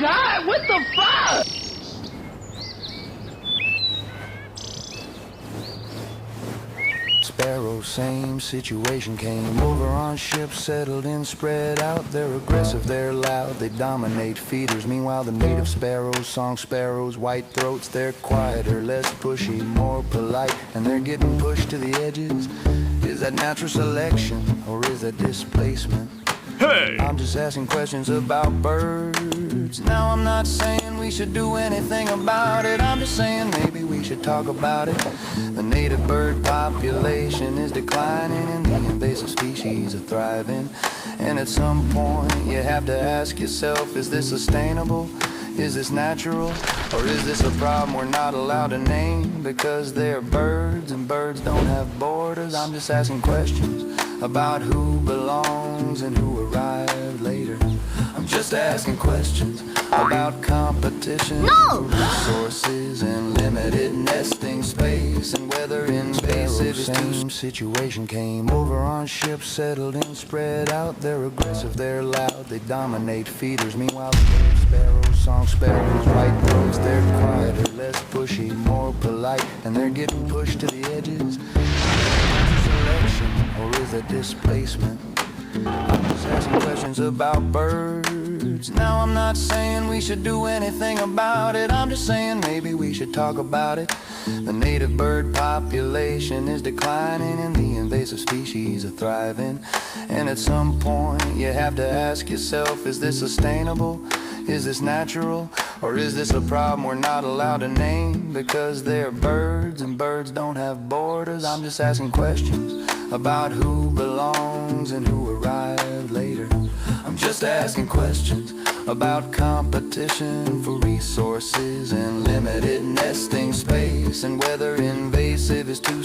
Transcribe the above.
God, what the fuck? Sparrows, same situation, came over on ships, settled in, spread out. They're aggressive, they're loud, they dominate feeders. Meanwhile, the native sparrows, song sparrows, white throats, they're quieter, less pushy, more polite, and they're getting pushed to the edges. Is that natural selection, or is that displacement? Hey! I'm just asking questions about birds. Now I'm not saying we should do anything about it, I'm just saying maybe we should talk about it. The native bird population is declining and the invasive species are thriving. And at some point you have to ask yourself, is this sustainable? Is this natural? Or is this a problem we're not allowed to name? Because they're birds and birds don't have borders. I'm just asking questions about who belongs and who arrived later. I'm just asking questions about competition for resources and limited nesting space, and whether invasive is same situation, came over on ships, settled in, spread out. They're aggressive, they're loud, they dominate feeders. Meanwhile, the native sparrows, song sparrows, white throats, they're quieter, less pushy, more polite, and they're getting pushed to the edges. Selection, or is that displacement? I'm just asking questions about birds. Now I'm not saying we should do anything about it, I'm just saying maybe we should talk about it. The native bird population is declining and the invasive species are thriving. And at some point you have to ask yourself, is this sustainable? Is this natural? Or is this a problem we're not allowed to name? Because they're birds and birds don't have borders. I'm just asking questions about who belongs and who arrived later. I'm just asking questions about competition for resources and limited nesting space, and whether invasive is too